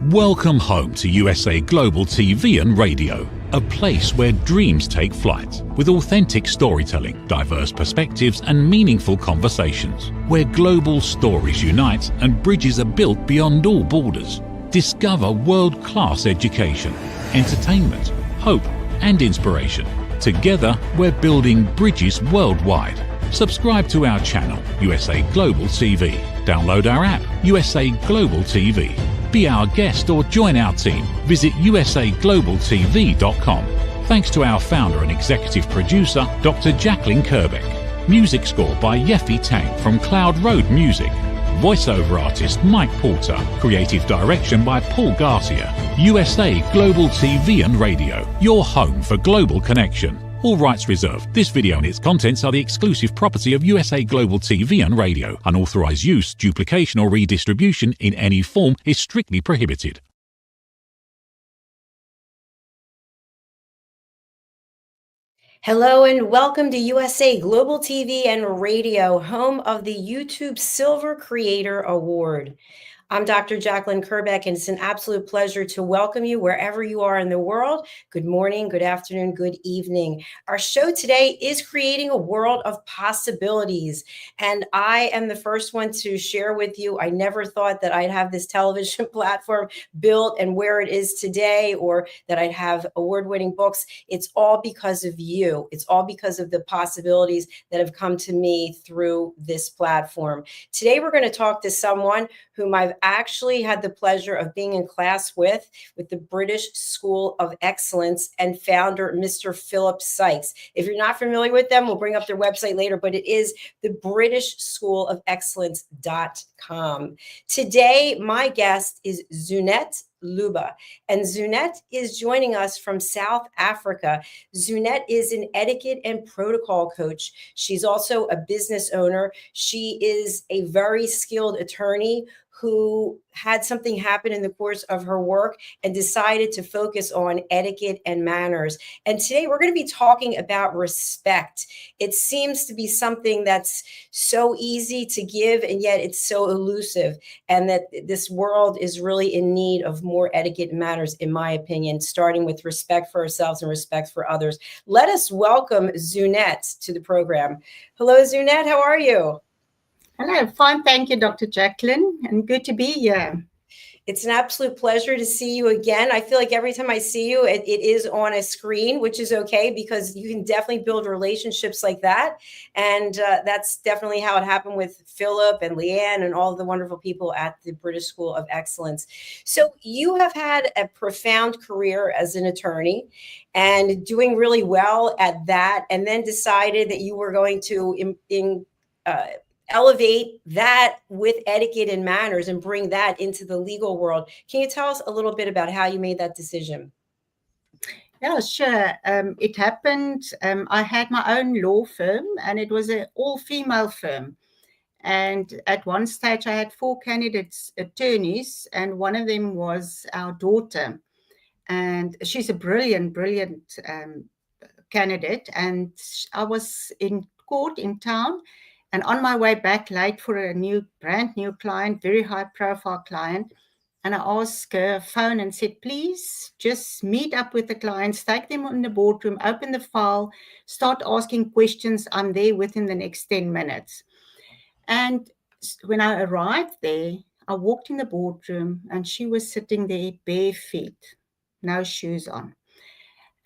Welcome home to USA Global TV and Radio, a place where dreams take flight, with authentic storytelling, diverse perspectives and meaningful conversations, where global stories unite and bridges are built beyond all borders. Discover world-class education, entertainment, hope and inspiration. Together, we're building bridges worldwide. Subscribe to our channel, USA Global TV. Download our app, USA Global TV. Be our guest or join our team. Visit usaglobaltv.com. Thanks to our founder and executive producer, Dr. Jacalyn Kerbeck. Music score by Yeffy Tang from Cloud Road Music. Voiceover artist Mike Porter. Creative direction by Paul Garcia. USA Global TV and Radio. Your home for global connection. All rights reserved. This video and its contents are the exclusive property of USA Global TV and Radio. Unauthorized use, duplication or redistribution in any form is strictly prohibited. Hello and welcome to USA Global TV and Radio, home of the YouTube Silver Creator Award. I'm Dr. Jacalyn Kerbeck, and it's an absolute pleasure to welcome you wherever you are in the world. Good morning, good afternoon, good evening. Our show today is creating a world of possibilities, and I am the first one to share with you. I never thought that I'd have this television platform built and where it is today, or that I'd have award-winning books. It's all because of you. It's all because of the possibilities that have come to me through this platform. Today, we're going to talk to someone whom I've actually had the pleasure of being in class with the British School of Excellence and founder, Mr. Philip Sykes. If you're not familiar with them, we'll bring up their website later, but it is the British School of Excellence.com. Today, my guest is Zunette Lubbe, and Zunette is joining us from South Africa. Zunette is an etiquette and protocol coach. She's also a business owner. She is a very skilled attorney who had something happen in the course of her work and decided to focus on etiquette and manners. And today we're going to be talking about respect. It seems to be something that's so easy to give, and yet it's so elusive, and that this world is really in need of more etiquette and manners, in my opinion, starting with respect for ourselves and respect for others. Let us welcome Zunette to the program. Hello, Zunette. How are you? Hello, fine. Thank you, Dr. Jacalyn, and good to be here. It's an absolute pleasure to see you again. I feel like every time I see you, it is on a screen, which is okay, because you can definitely build relationships like that. And that's definitely how it happened with Philip and Leanne and all the wonderful people at the British School of Excellence. So you have had a profound career as an attorney and doing really well at that, and then decided that you were going to elevate that with etiquette and manners and bring that into the legal world. Can you tell us a little bit about how you made that decision? Yeah, sure. It happened. I had my own law firm, and it was an all-female firm. And at one stage, I had 4 candidates attorneys, and one of them was our daughter. And she's a brilliant candidate. And I was in court in town, and on my way back late for a brand new client, very high profile client. And I asked her phone and said, please just meet up with the clients, take them in the boardroom, open the file, start asking questions. I'm there within the next 10 minutes. And when I arrived there, I walked in the boardroom and she was sitting there bare feet, no shoes on.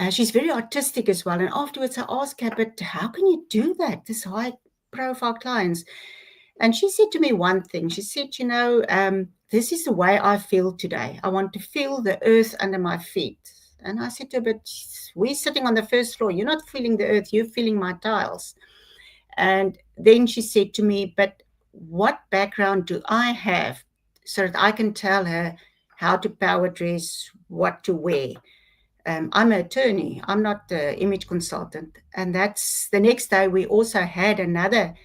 She's very artistic as well. And afterwards I asked her, but how can you do that? This high profile clients. And she said to me one thing. She said, this is the way I feel today. I want to feel the earth under my feet. And I said to her, but we're sitting on the first floor. You're not feeling the earth. You're feeling my tiles. And then she said to me, but what background do I have so that I can tell her how to power dress, what to wear? I'm an attorney. I'm not the image consultant. And that's the next day. We also had another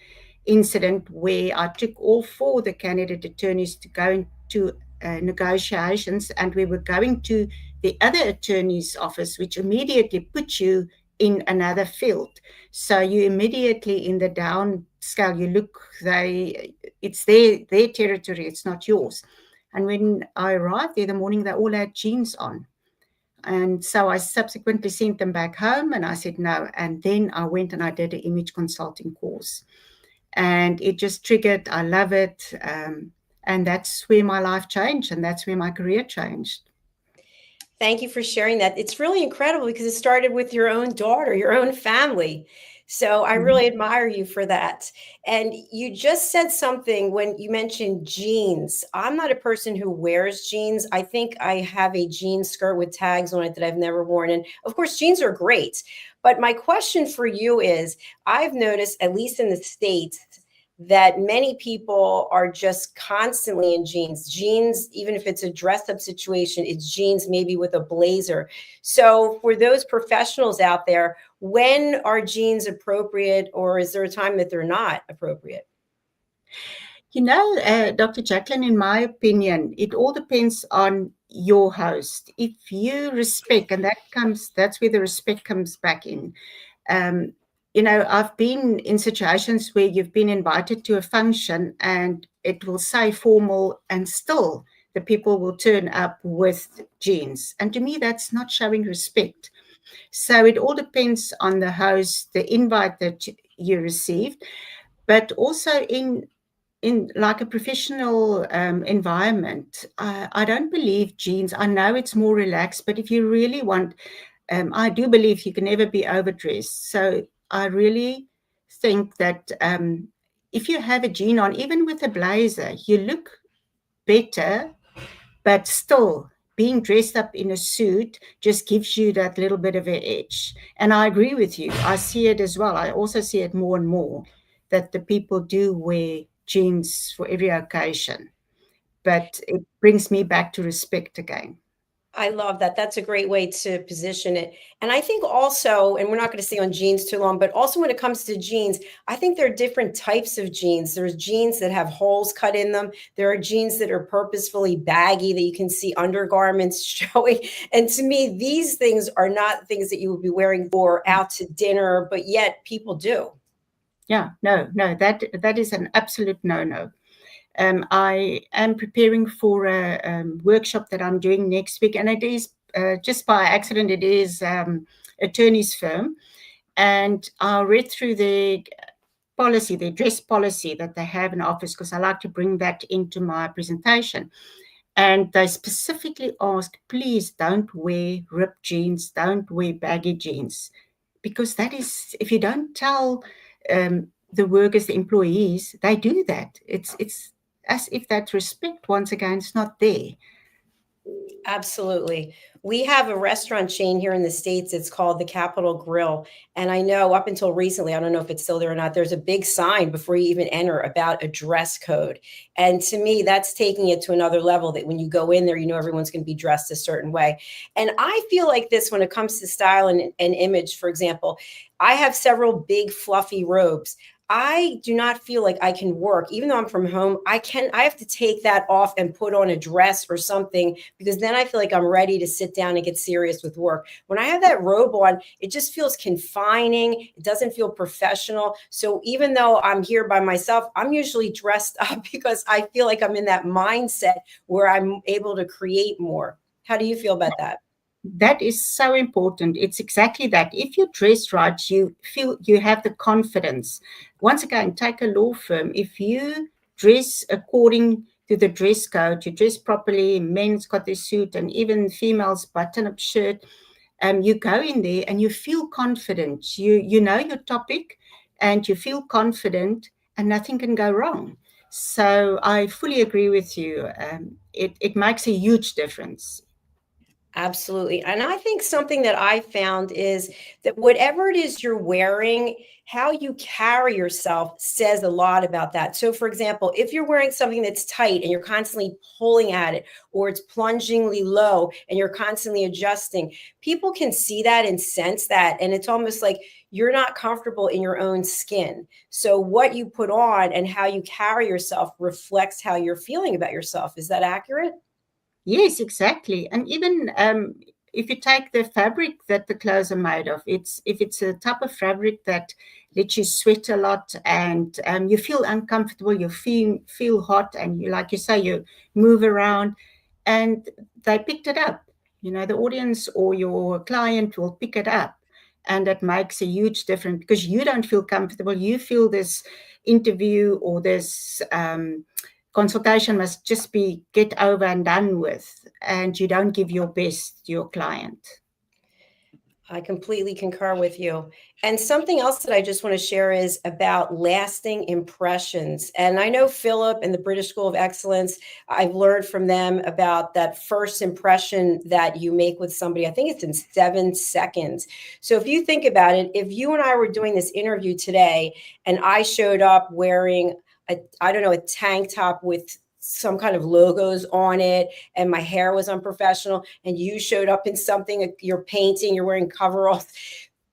incident where I took all 4 of the candidate attorneys to go into negotiations, and we were going to the other attorney's office, which immediately puts you in another field. So you immediately in the downscale, you look, it's their territory, it's not yours. And when I arrived there the morning, they all had jeans on. And so I subsequently sent them back home and I said no. And then I went and I did an image consulting course. And it just triggered, I love it. And that's where my life changed and that's where my career changed. Thank you for sharing that. It's really incredible because it started with your own daughter, your own family. So I really admire you for that. And you just said something when you mentioned jeans. I'm not a person who wears jeans. I think I have a jean skirt with tags on it that I've never worn. And of course, jeans are great. But my question for you is, I've noticed, at least in the States, that many people are just constantly in jeans. Jeans, even if it's a dress up situation, it's jeans maybe with a blazer. So for those professionals out there, when are jeans appropriate, or is there a time that they're not appropriate? You know, Dr. Jacalyn, in my opinion, it all depends on your host. If you respect, and that's where the respect comes back in. You know, I've been in situations where you've been invited to a function and it will say formal and still the people will turn up with jeans. And to me, that's not showing respect. So it all depends on the host, the invite that you received, but also in like a professional environment, I don't believe jeans. I know it's more relaxed, but if you really want, I do believe you can never be overdressed. So I really think that if you have a jean on, even with a blazer, you look better, but still being dressed up in a suit just gives you that little bit of an edge. And I agree with you. I see it as well. I also see it more and more that the people do wear jeans for every occasion. But it brings me back to respect again. I love that. That's a great way to position it. And I think also, and we're not going to stay on jeans too long, but also when it comes to jeans, I think there are different types of jeans. There's jeans that have holes cut in them. There are jeans that are purposefully baggy that you can see undergarments showing. And to me, these things are not things that you would be wearing for out to dinner, but yet people do. Yeah, no, that is an absolute no-no. I am preparing for a workshop that I'm doing next week, and it is just by accident, it is attorney's firm. And I read through the policy, the dress policy that they have in office, because I like to bring that into my presentation. And they specifically ask, please don't wear ripped jeans, don't wear baggy jeans, because that is, if you don't tell the workers, the employees, they do that. It's as if that respect, once again, is not there. Absolutely. We have a restaurant chain here in the States. It's called the Capitol Grill. And I know up until recently, I don't know if it's still there or not, there's a big sign before you even enter about a dress code. And to me, that's taking it to another level, that when you go in there, you know everyone's going to be dressed a certain way. And I feel like this when it comes to style and image, for example. I have several big fluffy robes. I do not feel like I can work, even though I'm from home. I have to take that off and put on a dress or something, because then I feel like I'm ready to sit down and get serious with work. When I have that robe on, it just feels confining. It doesn't feel professional. So even though I'm here by myself, I'm usually dressed up because I feel like I'm in that mindset where I'm able to create more. How do you feel about that? That is so important. It's exactly that. If you dress right, you feel you have the confidence. Once again, take a law firm. If you dress according to the dress code, you dress properly, men's got their suit and even females button-up shirt, you go in there and you feel confident. You know your topic and you feel confident and nothing can go wrong. So I fully agree with you. It makes a huge difference. Absolutely. And I think something that I found is that whatever it is you're wearing, how you carry yourself says a lot about that. So, for example, if you're wearing something that's tight and you're constantly pulling at it, or it's plungingly low and you're constantly adjusting, people can see that and sense that. And it's almost like you're not comfortable in your own skin. So, what you put on and how you carry yourself reflects how you're feeling about yourself. Is that accurate? Yes, exactly. And even if you take the fabric that the clothes are made of, if it's a type of fabric that lets you sweat a lot and you feel uncomfortable, you feel hot, and you, like you say, you move around, and they picked it up. The audience or your client will pick it up, and that makes a huge difference because you don't feel comfortable. You feel this interview or this consultation must just be get over and done with, and you don't give your best to your client. I completely concur with you. And something else that I just want to share is about lasting impressions. And I know Philip and the British School of Excellence, I've learned from them about that first impression that you make with somebody. I think it's in 7 seconds. So if you think about it, if you and I were doing this interview today and I showed up wearing a tank top with some kind of logos on it and my hair was unprofessional and you showed up in something, you're painting, you're wearing coveralls,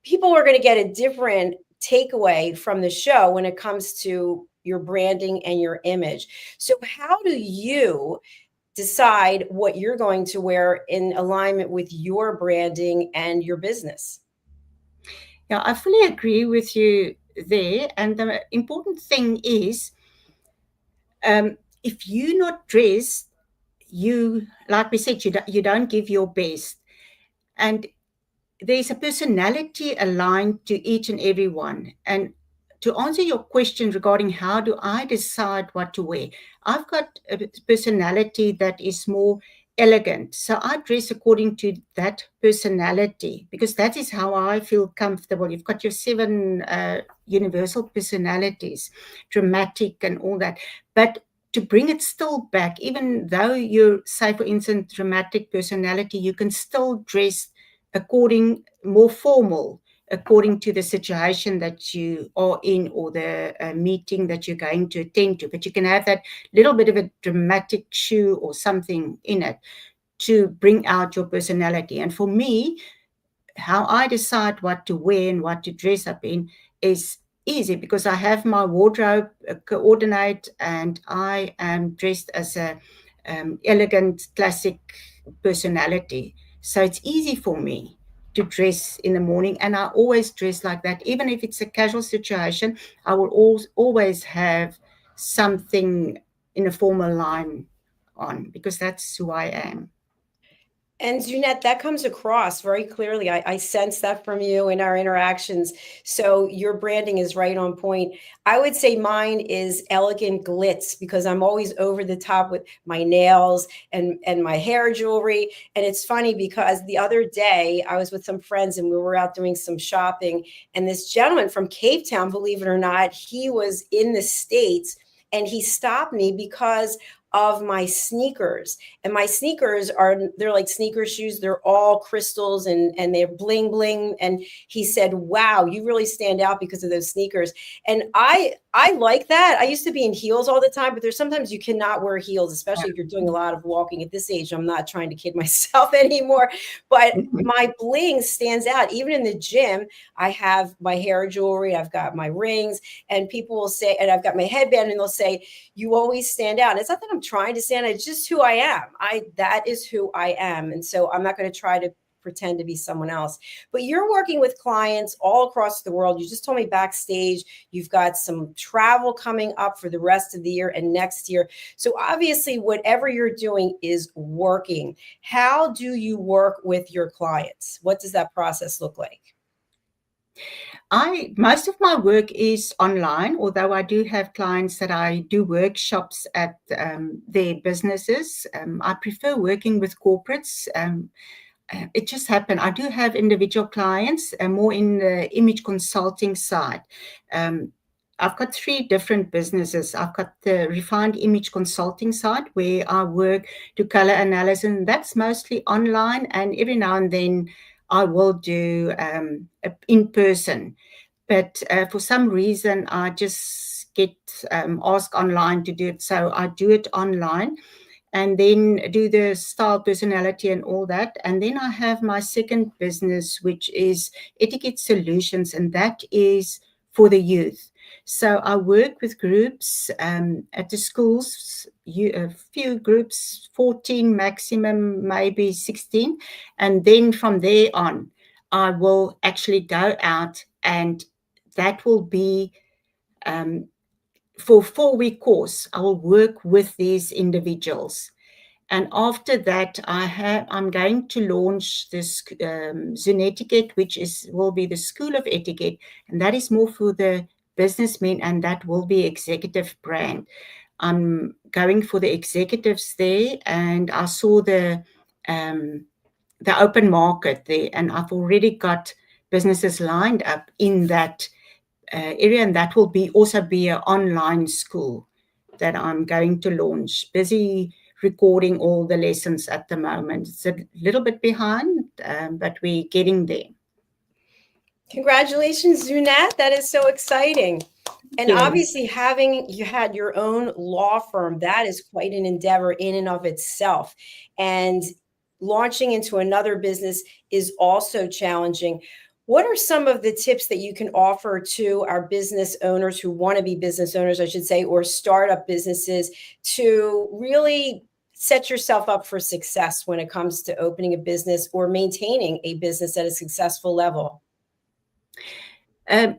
people are going to get a different takeaway from the show when it comes to your branding and your image. So how do you decide what you're going to wear in alignment with your branding and your business? Yeah, I fully agree with you there. And the important thing is, if you're not dressed, like we said, you don't give your best. And there's a personality aligned to each and every one. And to answer your question regarding how do I decide what to wear, I've got a personality that is more elegant. So I dress according to that personality because that is how I feel comfortable. You've got your 7 universal personalities, dramatic and all that. But to bring it still back, even though you're, say, for instance, dramatic personality, you can still dress more formal, according to the situation that you are in or the meeting that you're going to attend to. But you can have that little bit of a dramatic shoe or something in it to bring out your personality. And for me, how I decide what to wear and what to dress up in is easy because I have my wardrobe coordinate and I am dressed as a elegant, classic personality. So it's easy for me to dress in the morning, and I always dress like that. Even if it's a casual situation, I will always have something in a formal line on because that's who I am. And Zunette, that comes across very clearly. I sense that from you in our interactions. So your branding is right on point. I would say mine is elegant glitz because I'm always over the top with my nails and my hair jewelry. And it's funny because the other day I was with some friends and we were out doing some shopping. And this gentleman from Cape Town, believe it or not, he was in the States and he stopped me because of my sneakers. And my sneakers they're like sneaker shoes. They're all crystals and they're bling bling. And he said, wow, you really stand out because of those sneakers. And I like that. I used to be in heels all the time, but there's sometimes you cannot wear heels, especially if you're doing a lot of walking at this age. I'm not trying to kid myself anymore, but my bling stands out. Even in the gym, I have my hair jewelry, I've got my rings, and people will say, and I've got my headband, and they'll say, you always stand out. And it's not that I'm trying to stand out, it's just who I am. That is who I am. And so I'm not going to try to pretend to be someone else. But you're working with clients all across the world. You just told me backstage you've got some travel coming up for the rest of the year and next year. So obviously whatever you're doing is working. How do you work with your clients? What does that process look like? Most of my work is online, although I do have clients that I do workshops at their businesses. I prefer working with corporates. It just happened. I do have individual clients, more in the image consulting side. I've got 3 different businesses. I've got the refined image consulting side where I work to color analysis, and that's mostly online. And every now and then I will do in person. But for some reason, I just get asked online to do it. So I do it online and then do the style, personality, and all that. And then I have my second business, which is Etiquette Solutions, and that is for the youth. So I work with groups at the schools, a few groups, 14 maximum, maybe 16. And then from there on, I will actually go out, and that will be for a 4-week course. I will work with these individuals. And after that, I'm going to launch this Etiquette, which will be the School of Etiquette, and that is more for the businessmen, and that will be executive brand. I'm going for the executives there, and I saw the open market there, and I've already got businesses lined up in that area, and that will also be an online school that I'm going to launch. Busy recording all the lessons at the moment. It's a little bit behind, but we're getting there. Congratulations, Zunette. That is so exciting. And Yeah. obviously, you had your own law firm, that is quite an endeavor in and of itself. And launching into another business is also challenging. What are some of the tips that you can offer to our business owners who want to be business owners, I should say, or startup businesses, to really set yourself up for success when it comes to opening a business or maintaining a business at a successful level? The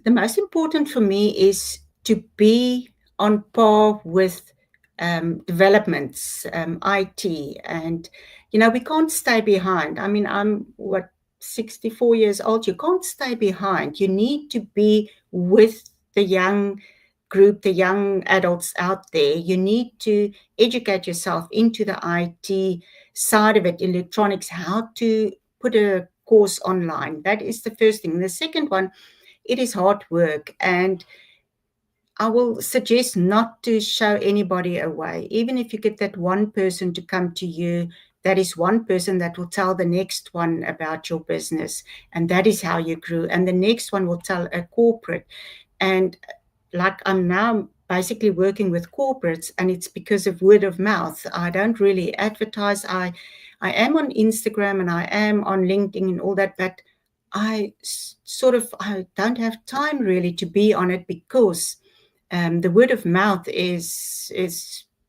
most important for me is to be on par with developments, IT, and we can't stay behind. I mean, I'm 64 years old. You can't stay behind. You need to be with the young group, the young adults out there. You need to educate yourself into the IT side of it, electronics, how to put a course online. That is the first thing. The second one, it is hard work, and I will suggest not to show anybody away. Even if you get that one person to come to you, that is one person that will tell the next one about your business, and that is how you grew. And the next one will tell a corporate. And like I'm now basically working with corporates, and it's because of word of mouth. I don't really advertise. I am on Instagram and I am on LinkedIn and all that, but I don't have time really to be on it, because the word of mouth is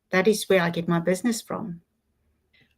that is where I get my business from.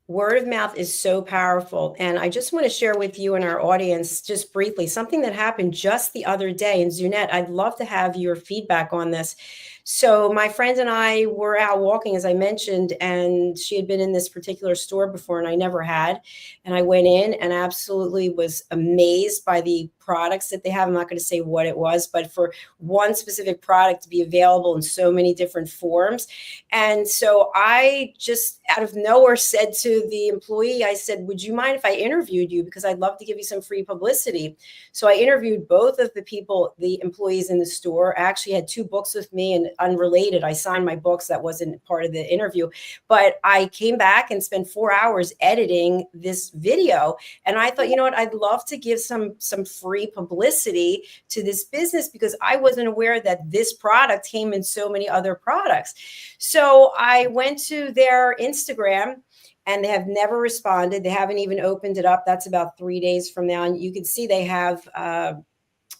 Word of mouth is so powerful. And I just want to share with you and our audience, just briefly, something that happened just the other day. And Zunette, I'd love to have your feedback on this. So my friend and I were out walking, as I mentioned, and she had been in this particular store before and I never had. And I went in and absolutely was amazed by the products that they have. I'm not going to say what it was, but for one specific product to be available in so many different forms. And so I just out of nowhere said to the employee, I said, would you mind if I interviewed you? Because I'd love to give you some free publicity. So I interviewed both of the employees in the store. I actually had 2 books with me, and unrelated, I signed my books. That wasn't part of the interview, but I came back and spent 4 hours editing this video. And I thought, you know what, I'd love to give some free publicity to this business, because I wasn't aware that this product came in so many other products. So I went to their Instagram, and they have never responded. They haven't even opened it up. That's about 3 days from now. And you can see they have a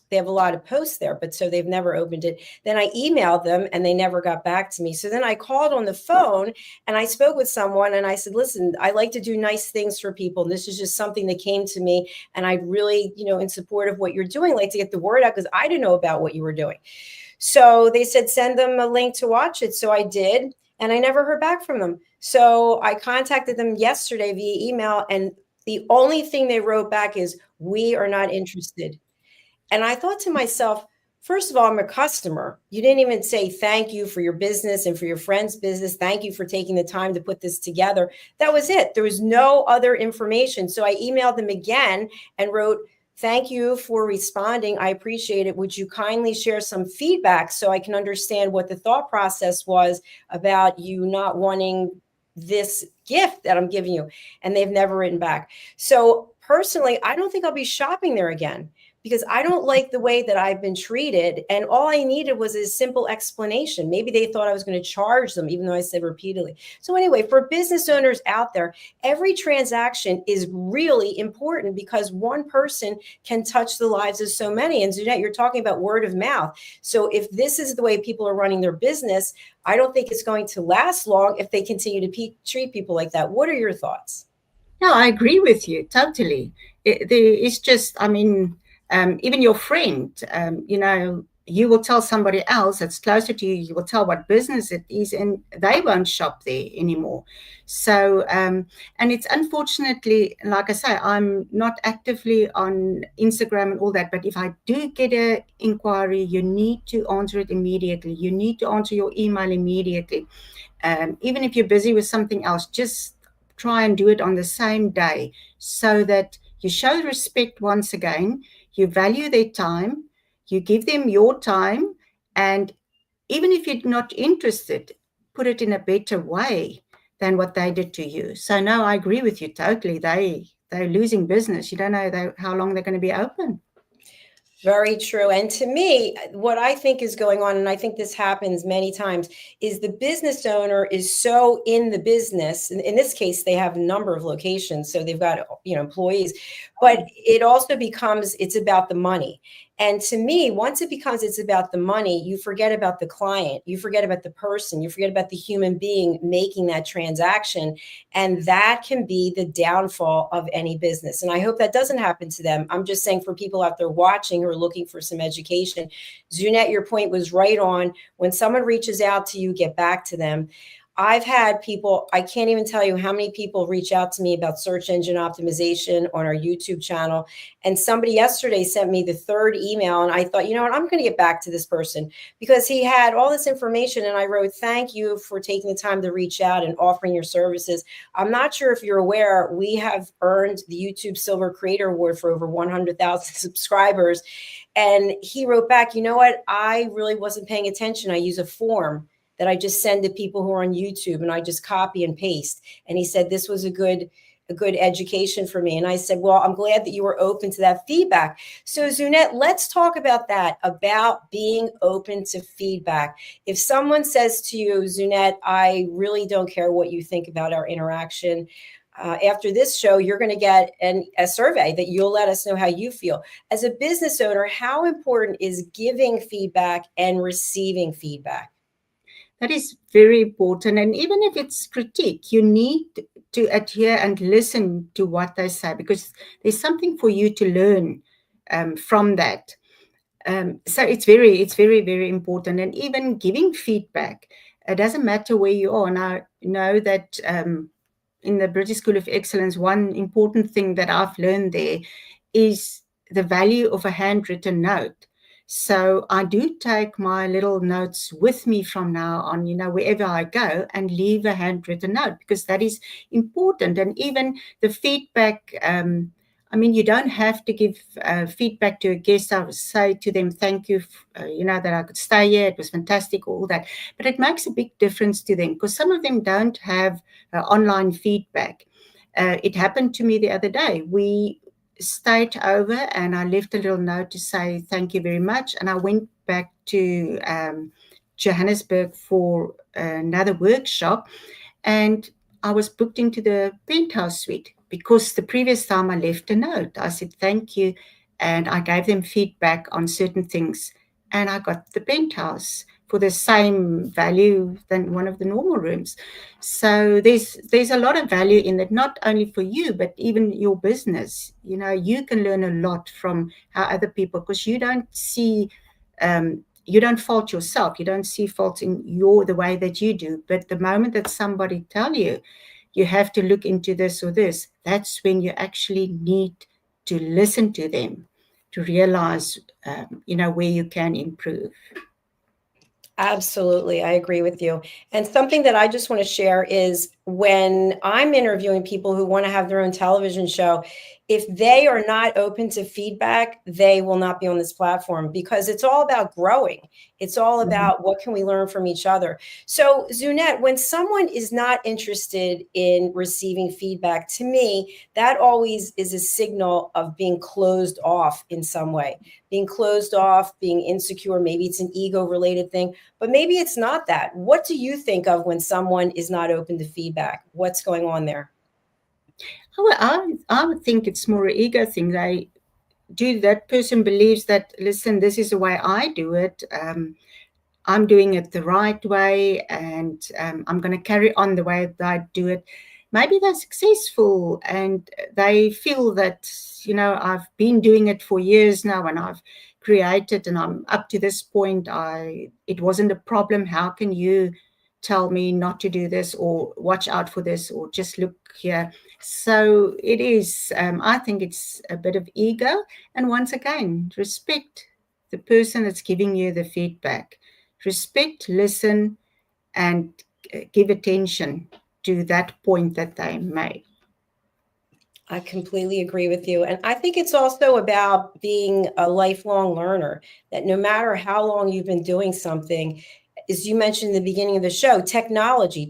lot of posts there, but so they've never opened it. Then I emailed them and they never got back to me. So then I called on the phone and I spoke with someone and I said, listen, I like to do nice things for people. And this is just something that came to me. And I really, in support of what you're doing, like to get the word out, because I didn't know about what you were doing. So they said, send them a link to watch it. So I did. And I never heard back from them. So I contacted them yesterday via email. And the only thing they wrote back is, we are not interested. And I thought to myself, first of all, I'm a customer. You didn't even say thank you for your business and for your friend's business. Thank you for taking the time to put this together. That was it. There was no other information. So I emailed them again and wrote, thank you for responding. I appreciate it. Would you kindly share some feedback so I can understand what the thought process was about you not wanting this gift that I'm giving you? And they've never written back. So personally, I don't think I'll be shopping there again, because I don't like the way that I've been treated. And all I needed was a simple explanation. Maybe they thought I was going to charge them, even though I said repeatedly. So anyway, for business owners out there, every transaction is really important because one person can touch the lives of so many. And Zunette, you're talking about word of mouth. So if this is the way people are running their business, I don't think it's going to last long if they continue to treat people like that. What are your thoughts? No, I agree with you totally. It's just, I mean, even your friend, you will tell somebody else that's closer to you, you will tell what business it is, and they won't shop there anymore. So, and it's unfortunately, like I say, I'm not actively on Instagram and all that, but if I do get an inquiry, you need to answer it immediately. You need to answer your email immediately. Even if you're busy with something else, just try and do it on the same day so that you show respect once again, you value their time, you give them your time, and even if you're not interested, put it in a better way than what they did to you. So no, I agree with you totally. They're losing business. You don't know how long they're going to be open. Very true. And to me, what I think is going on, and I think this happens many times, is the business owner is so in the business. In this case, they have a number of locations, so they've got employees, but it also becomes it's about the money. And to me, once it becomes it's about the money, you forget about the client, you forget about the person, you forget about the human being making that transaction. And that can be the downfall of any business. And I hope that doesn't happen to them. I'm just saying for people out there watching who are looking for some education, Zunette, your point was right on. When someone reaches out to you, get back to them. I've had people, I can't even tell you how many people reach out to me about search engine optimization on our YouTube channel. And somebody yesterday sent me the third email. And I thought, you know what, I'm going to get back to this person because he had all this information. And I wrote, thank you for taking the time to reach out and offering your services. I'm not sure if you're aware, we have earned the YouTube Silver Creator Award for over 100,000 subscribers. And he wrote back, you know what, I really wasn't paying attention. I use a form that I just send to people who are on YouTube and I just copy and paste. And he said, this was a good education for me. And I said, well, I'm glad that you were open to that feedback. So Zunette, let's talk about that, about being open to feedback. If someone says to you, Zunette, I really don't care what you think about our interaction. After this show, you're going to get a survey that you'll let us know how you feel. As a business owner, how important is giving feedback and receiving feedback? That is very important. And even if it's critique, you need to adhere and listen to what they say because there's something for you to learn from that. So it's very, very important. And even giving feedback, it doesn't matter where you are. And I know that in the British School of Excellence, one important thing that I've learned there is the value of a handwritten note. So I do take my little notes with me from now on, wherever I go and leave a handwritten note because that is important. And even the feedback, you don't have to give feedback to a guest. I would say to them, thank you, that I could stay here. It was fantastic, all that. But it makes a big difference to them because some of them don't have online feedback. It happened to me the other day. We stayed over and I left a little note to say thank you very much. And I went back to Johannesburg for another workshop. And I was booked into the penthouse suite because the previous time I left a note. I said thank you. And I gave them feedback on certain things. And I got the penthouse for the same value than one of the normal rooms. So there's a lot of value in it, not only for you, but even your business. You can learn a lot from how other people, because you don't see, you don't fault yourself. You don't see faults in the way that you do. But the moment that somebody tell you, you have to look into this or this, that's when you actually need to listen to them to realize, where you can improve. Absolutely. I agree with you. And something that I just want to share is when I'm interviewing people who want to have their own television show, if they are not open to feedback, they will not be on this platform, because it's all about growing. It's all about what can we learn from each other. So, Zunette, when someone is not interested in receiving feedback, to me, that always is a signal of being closed off in some way, being closed off, being insecure. Maybe it's an ego related thing, but maybe it's not that. What do you think of when someone is not open to feedback? What's going on there? I would think it's more an ego thing. That person believes that, listen, this is the way I do it. I'm doing it the right way, and I'm going to carry on the way that I do it. Maybe they're successful and they feel that, I've been doing it for years now, and I've created, and I'm up to this point. It wasn't a problem. How can you tell me not to do this, or watch out for this, or just look here? So it is, I think it's a bit of ego. And once again, respect the person that's giving you the feedback. Respect, listen, and give attention to that point that they made. I completely agree with you. And I think it's also about being a lifelong learner, that no matter how long you've been doing something, as you mentioned in the beginning of the show, technology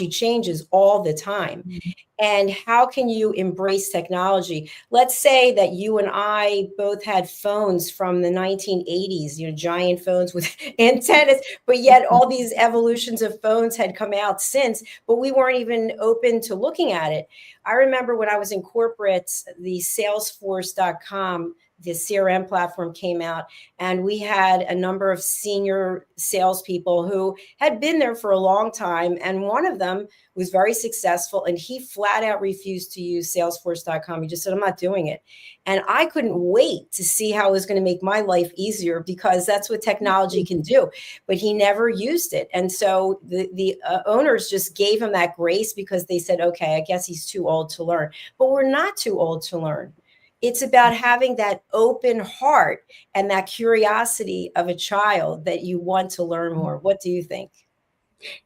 changes all the time. Mm-hmm. And how can you embrace technology? Let's say that you and I both had phones from the 1980s, giant phones with antennas, but yet all these evolutions of phones had come out since, but we weren't even open to looking at it. I remember when I was in corporate, the Salesforce.com, the CRM platform came out, and we had a number of senior salespeople who had been there for a long time. And one of them was very successful, and he flat out refused to use Salesforce.com. He just said, I'm not doing it. And I couldn't wait to see how it was going to make my life easier, because that's what technology can do. But he never used it. And so the owners just gave him that grace, because they said, okay, I guess he's too old to learn. But we're not too old to learn. It's about having that open heart and that curiosity of a child that you want to learn more. What do you think?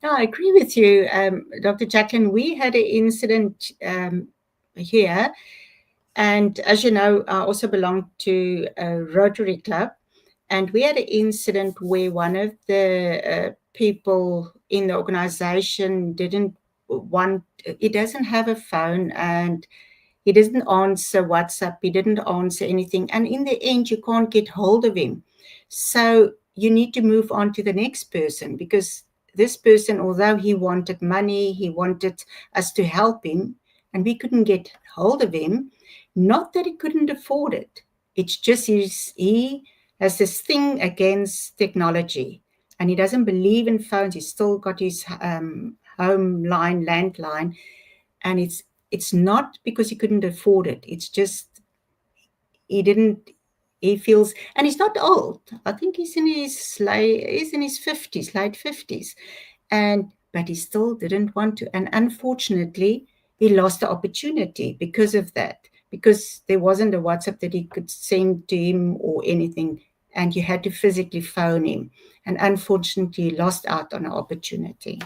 No, I agree with you, Dr. Jacalyn. We had an incident here, and as you know, I also belong to a Rotary Club, and we had an incident where one of the people in the organization doesn't have a phone, and he didn't answer WhatsApp, he didn't answer anything, and in the end, you can't get hold of him. So you need to move on to the next person, because this person, although he wanted money, he wanted us to help him, and we couldn't get hold of him. Not that he couldn't afford it. It's just he has this thing against technology, and he doesn't believe in phones. He's still got his home line, landline, and it's not because he couldn't afford it. It's just he feels, and he's not old. I think he's in his 50s, late 50s. But he still didn't want to. And unfortunately, he lost the opportunity because of that, because there wasn't a WhatsApp that he could send to him or anything, and you had to physically phone him. And unfortunately, he lost out on an opportunity.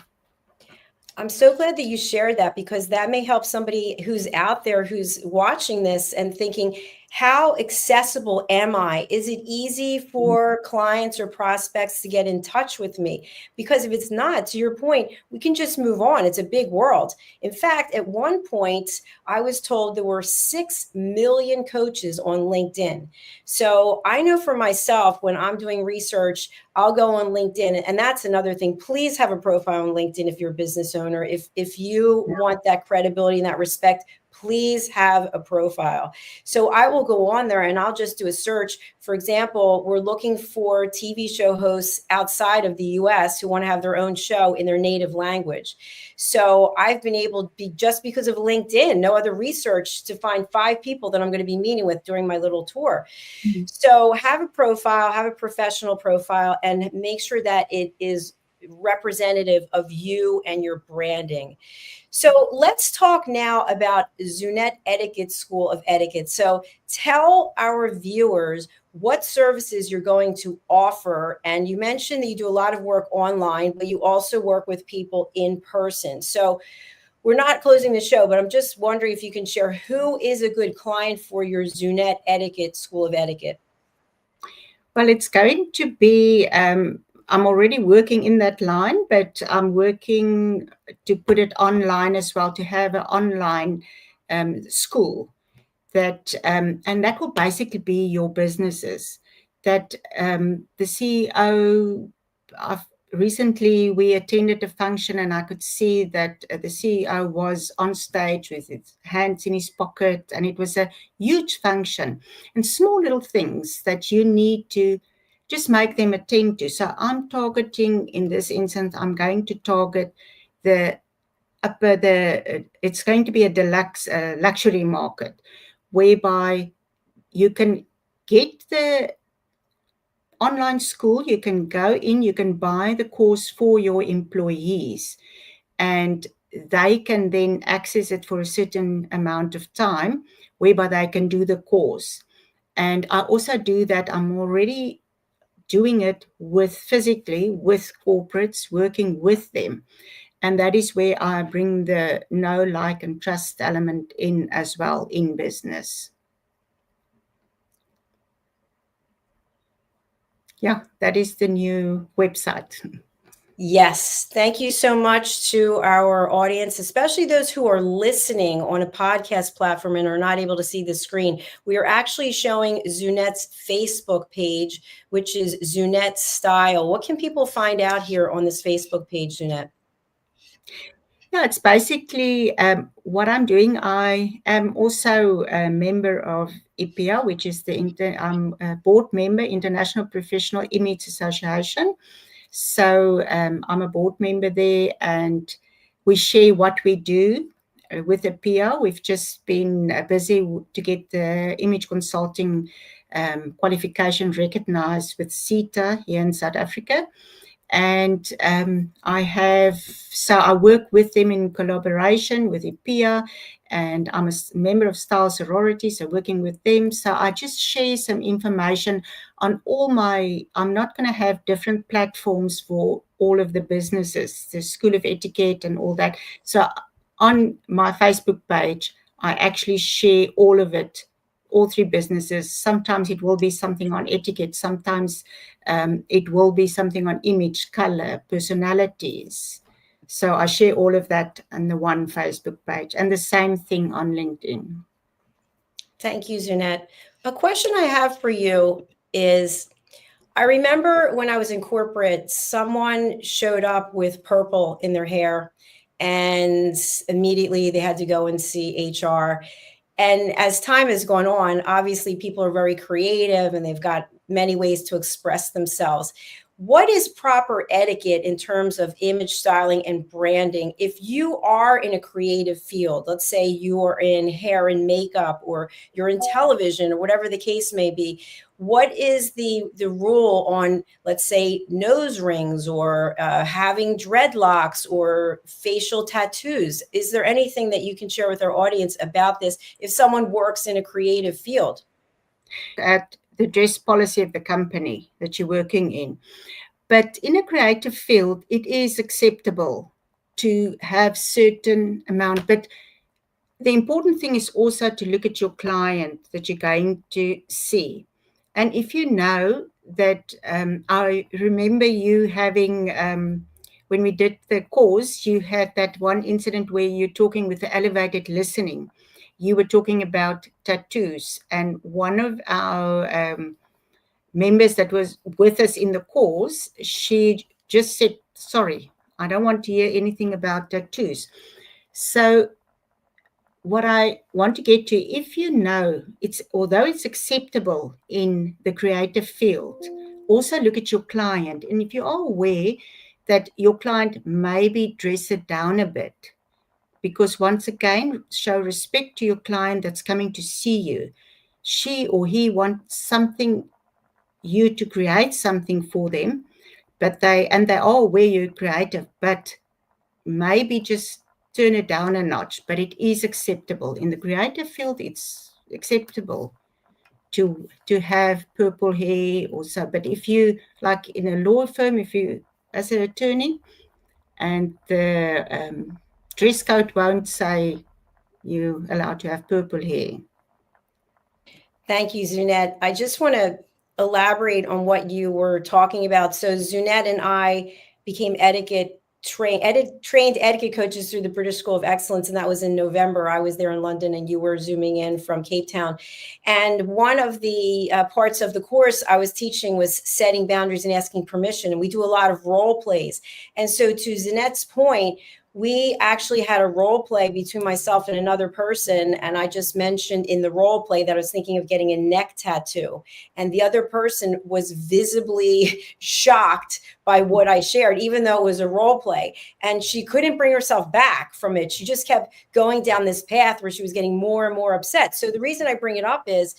I'm so glad that you shared that, because that may help somebody who's out there, who's watching this and thinking, how accessible am I? Is it easy for clients or prospects to get in touch with me? Because if it's not, to your point, we can just move on. It's a big world. In fact, at one point, I was told there were 6 million coaches on LinkedIn. So I know for myself, when I'm doing research, I'll go on LinkedIn. And that's another thing. Please have a profile on LinkedIn if you're a business owner. If you want that credibility and that respect, please have a profile. So I will go on there and I'll just do a search. For example, we're looking for TV show hosts outside of the US who want to have their own show in their native language. So I've been able to just because of LinkedIn, no other research, to find 5 people that I'm going to be meeting with during my little tour. Mm-hmm. So have a profile, have a professional profile, and make sure that it is representative of you and your branding. So let's talk now about Zunette Etiquette School of Etiquette. So tell our viewers what services you're going to offer. And you mentioned that you do a lot of work online, but you also work with people in person. So we're not closing the show, but I'm just wondering if you can share who is a good client for your Zunette Etiquette School of Etiquette. Well, it's going to be, I'm already working in that line, but I'm working to put it online as well, to have an online school that, and that will basically be your businesses. That the CEO, recently we attended a function and I could see that the CEO was on stage with his hands in his pocket, and it was a huge function, and small little things that you need to just make them attend to. So I'm targeting, in this instance, I'm going to target the upper, it's going to be a deluxe luxury market, whereby you can get the online school, you can go in, you can buy the course for your employees, and they can then access it for a certain amount of time, whereby they can do the course. And I also do that, I'm already doing it physically with corporates, working with them. And that is where I bring the know, like, and trust element in as well in business. Yeah, that is the new website. Yes. Thank you so much to our audience, especially those who are listening on a podcast platform and are not able to see the screen. We are actually showing Zunette's Facebook page, which is Zunette Style. What can people find out here on this Facebook page, Zunette? Yeah, it's basically what I'm doing. I am also a member of IPIA, which is I'm a board member, International Professional Image Association. So I'm a board member there, and we share what we do with IPIA. We've just been busy to get the image consulting qualification recognized with CETA here in South Africa. And I work with them in collaboration with IPIA, and I'm a member of Style Sorority, so working with them. So I just share some information on I'm not going to have different platforms for all of the businesses, the School of Etiquette and all that. So on my Facebook page, I actually share all of it, all three businesses. Sometimes it will be something on etiquette, sometimes it will be something on image, color, personalities. So I share all of that on the one Facebook page, and the same thing on LinkedIn. Thank you, Zunette. A question I have for you is, I remember when I was in corporate, someone showed up with purple in their hair, and immediately they had to go and see HR. And as time has gone on, obviously people are very creative and they've got many ways to express themselves. What is proper etiquette in terms of image styling and branding? If you are in a creative field, let's say you're in hair and makeup, or you're in television, or whatever the case may be, what is the rule on, let's say, nose rings, or having dreadlocks, or facial tattoos? Is there anything that you can share with our audience about this if someone works in a creative field? At the dress policy of the company that you're working in. But in a creative field, it is acceptable to have certain amount. But the important thing is also to look at your client that you're going to see. And if you know that, I remember you having, when we did the course, you had that one incident where you're talking with the elevated listening. You were talking about tattoos, and one of our members that was with us in the course, she just said, sorry, I don't want to hear anything about tattoos. So what I want to get to, if you know, although it's acceptable in the creative field, also look at your client. And if you are aware that your client maybe dress it down a bit, because once again, show respect to your client that's coming to see you. She or he wants something, you to create something for them, but they are aware you're creative, but maybe just turn it down a notch. But it is acceptable in the creative field. It's acceptable to have purple hair or so. But if you, like in a law firm, if you as an attorney, and the dress code won't say you're allowed to have purple hair. Thank you, Zunette. I just want to elaborate on what you were talking about. So Zunette and I became trained etiquette coaches through the British School of Excellence, and that was in November. I was there in London, and you were zooming in from Cape Town. And one of the parts of the course I was teaching was setting boundaries and asking permission. And we do a lot of role plays. And so, to Zunette's point, we actually had a role play between myself and another person. And I just mentioned in the role play that I was thinking of getting a neck tattoo. And the other person was visibly shocked by what I shared, even though it was a role play. And she couldn't bring herself back from it. She just kept going down this path where she was getting more and more upset. So the reason I bring it up is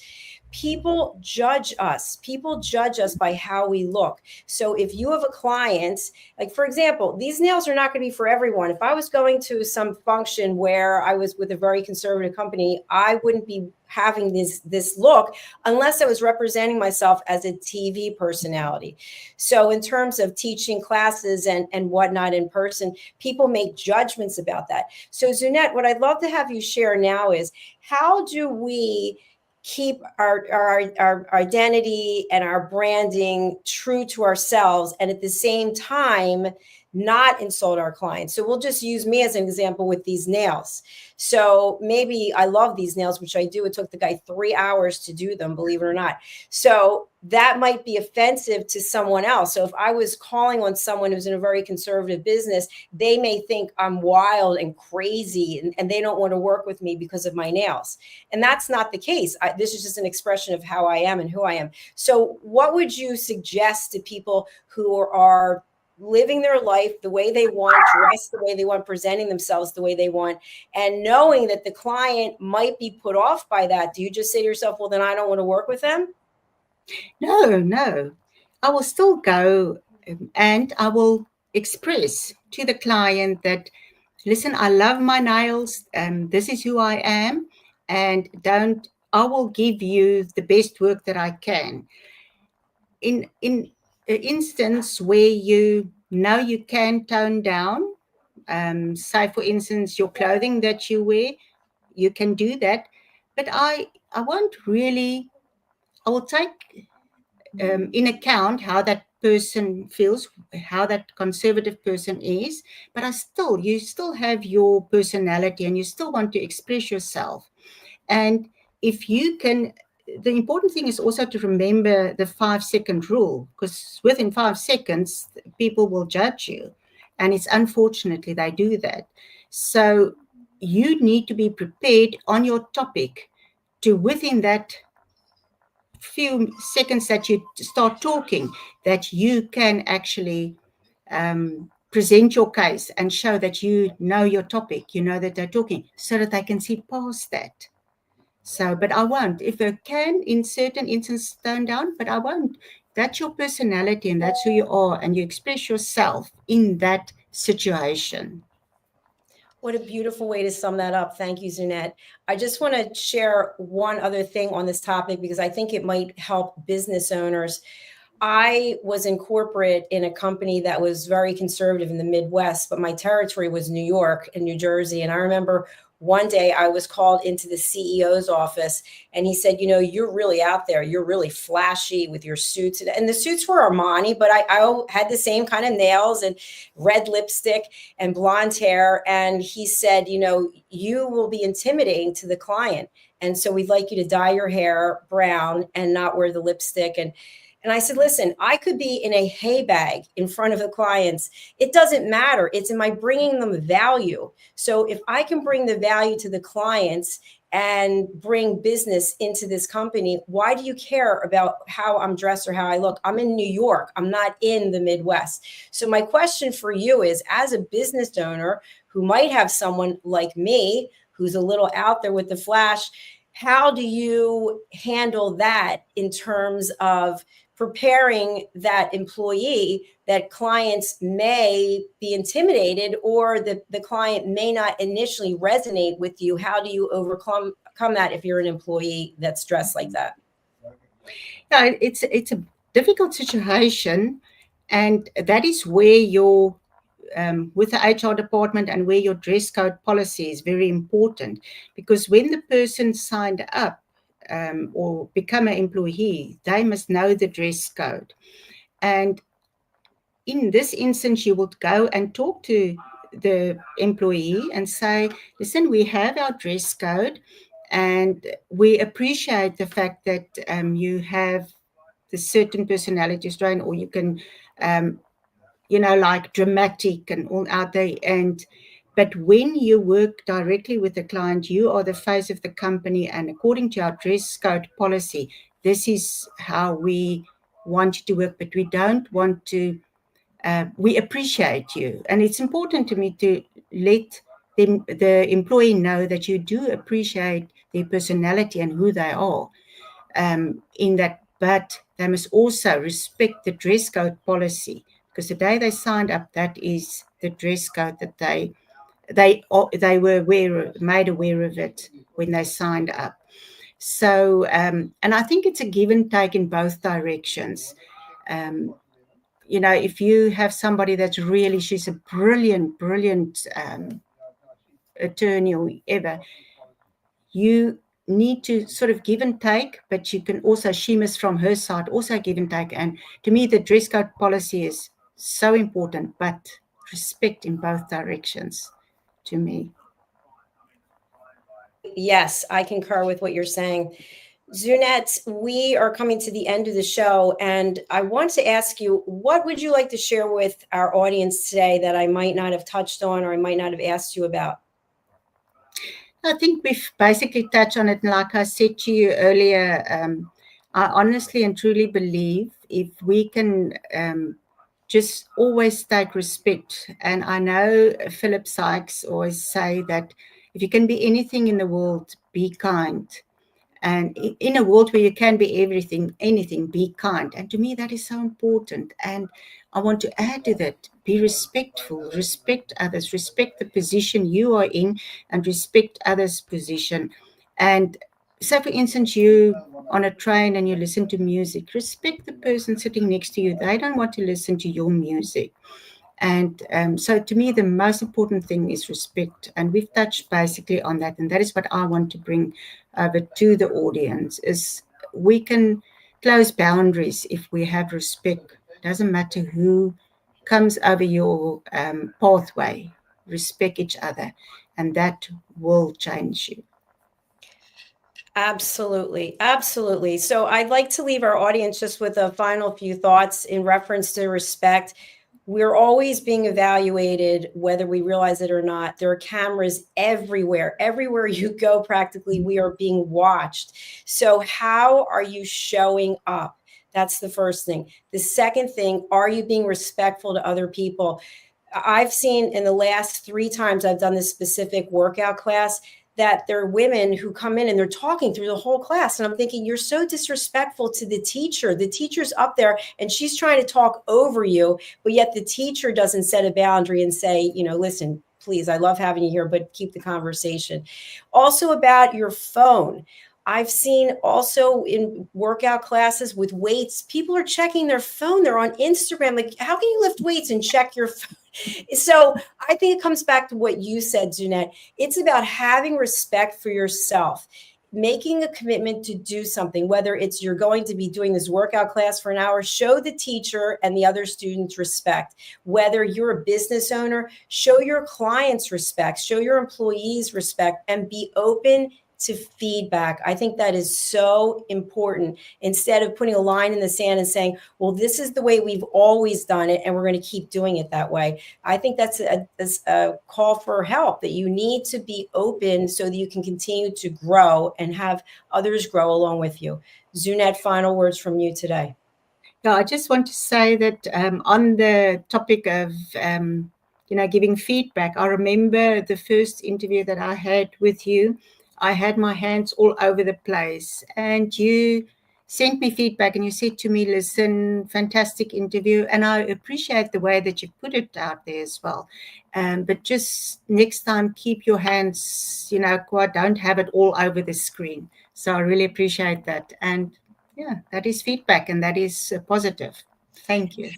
people judge us. People judge us by how we look. So if you have a client, like for example, these nails are not going to be for everyone. If I was going to some function where I was with a very conservative company, I wouldn't be having this look unless I was representing myself as a TV personality. So in terms of teaching classes and whatnot in person, people make judgments about that. So Zunette, what I'd love to have you share now is, how do we keep our identity and our branding true to ourselves, and at the same time not insult our clients? So we'll just use me as an example with these nails. So maybe I love these nails, which I do. It took the guy 3 hours to do them, believe it or not. So that might be offensive to someone else. So if I was calling on someone who's in a very conservative business, they may think I'm wild and crazy, and they don't want to work with me because of my nails. And that's not the case. This is just an expression of how I am and who I am. So what would you suggest to people who are living their life the way they want, dressed the way they want, presenting themselves the way they want, and knowing that the client might be put off by that? Do you just say to yourself, well, then I don't want to work with them? No. I will still go and I will express to the client that, listen, I love my nails, this is who I am, and I will give you the best work that I can. In an instance where you know you can tone down, say for instance your clothing that you wear, you can do that, but I won't really. I will take in account how that person feels, how that conservative person is, but you still have your personality and you still want to express yourself. And if you can, the important thing is also to remember the 5-second rule, because within 5 seconds, people will judge you. And it's unfortunately they do that. So you need to be prepared on your topic to, within that few seconds that you start talking, that you can actually present your case and show that you know your topic, you know that they're talking, so that they can see past that. So, but I won't. If I can, in certain instances, tone down, but I won't. That's your personality and that's who you are, and you express yourself in that situation. What a beautiful way to sum that up. Thank you, Zunette. I just want to share one other thing on this topic because I think it might help business owners. I was in corporate in a company that was very conservative in the Midwest, but my territory was New York and New Jersey. And I remember one day I was called into the CEO's office and he said, you know, you're really out there. You're really flashy with your suits. And the suits were Armani, but I had the same kind of nails and red lipstick and blonde hair. And he said, you know, you will be intimidating to the client. And so we'd like you to dye your hair brown and not wear the lipstick. And I said, listen, I could be in a hay bag in front of the clients. It doesn't matter. It's am I bringing them value? So if I can bring the value to the clients and bring business into this company, why do you care about how I'm dressed or how I look? I'm in New York. I'm not in the Midwest. So my question for you is, as a business owner who might have someone like me, who's a little out there with the flash, how do you handle that in terms of preparing that employee that clients may be intimidated or the client may not initially resonate with you? How do you overcome that if you're an employee that's dressed like that? Yeah, it's a difficult situation, and that is where your with the HR department and where your dress code policy is very important, because when the person signed up or become an employee, they must know the dress code. And in this instance, you would go and talk to the employee and say, listen, we have our dress code and we appreciate the fact that you have the certain personality strain, or you can, like dramatic and all out there. But when you work directly with the client, you are the face of the company. And according to our dress code policy, this is how we want you to work, but we don't want to, we appreciate you. And it's important to me to let the employee know that you do appreciate their personality and who they are in that, but they must also respect the dress code policy, because the day they signed up, that is the dress code that they were made aware of it when they signed up. So, and I think it's a give and take in both directions. If you have somebody that's really, she's a brilliant attorney or whatever, you need to sort of give and take, but you can also, she must from her side also give and take. And to me, the dress code policy is so important, but respect in both directions to me. Yes, I concur with what you're saying. Zunette, we are coming to the end of the show, and I want to ask you, what would you like to share with our audience today that I might not have touched on or I might not have asked you about? I think we've basically touched on it. And like I said to you earlier, I honestly and truly believe if we can just always take respect. And I know Philip Sykes always say that if you can be anything in the world, be kind. And in a world where you can be anything, be kind. And to me, that is so important. And I want to add to that, be respectful, respect others, respect the position you are in, and respect others' position. And so, for instance, you on a train and you listen to music, respect the person sitting next to you. They don't want to listen to your music. And so to me, the most important thing is respect. And we've touched basically on that. And that is what I want to bring over to the audience, is we can close boundaries if we have respect. It doesn't matter who comes over your pathway. Respect each other, and that will change you. Absolutely. Absolutely. So I'd like to leave our audience just with a final few thoughts in reference to respect. We're always being evaluated, whether we realize it or not. There are cameras everywhere. Everywhere you go, practically, we are being watched. So how are you showing up? That's the first thing. The second thing, are you being respectful to other people? I've seen in the last 3 times I've done this specific workout class, that there are women who come in and they're talking through the whole class. And I'm thinking, you're so disrespectful to the teacher. The teacher's up there and she's trying to talk over you, but yet the teacher doesn't set a boundary and say, listen, please, I love having you here, but keep the conversation. Also about your phone. I've seen also in workout classes with weights, people are checking their phone. They're on Instagram. Like, how can you lift weights and check your phone? So I think it comes back to what you said, Zunette. It's about having respect for yourself, making a commitment to do something, whether it's you're going to be doing this workout class for an hour, show the teacher and the other students respect. Whether you're a business owner, show your clients respect, show your employees respect, and be open to feedback. I think that is so important, instead of putting a line in the sand and saying, well, this is the way we've always done it and we're going to keep doing it that way. I think that's a call for help, that you need to be open so that you can continue to grow and have others grow along with you. Zunette, final words from you today. Yeah, I just want to say that on the topic of giving feedback, I remember the first interview that I had with you. I had my hands all over the place, and you sent me feedback and you said to me, listen, fantastic interview. And I appreciate the way that you put it out there as well. But just next time, keep your hands, don't have it all over the screen. So I really appreciate that. And yeah, that is feedback, and that is positive. Thank you.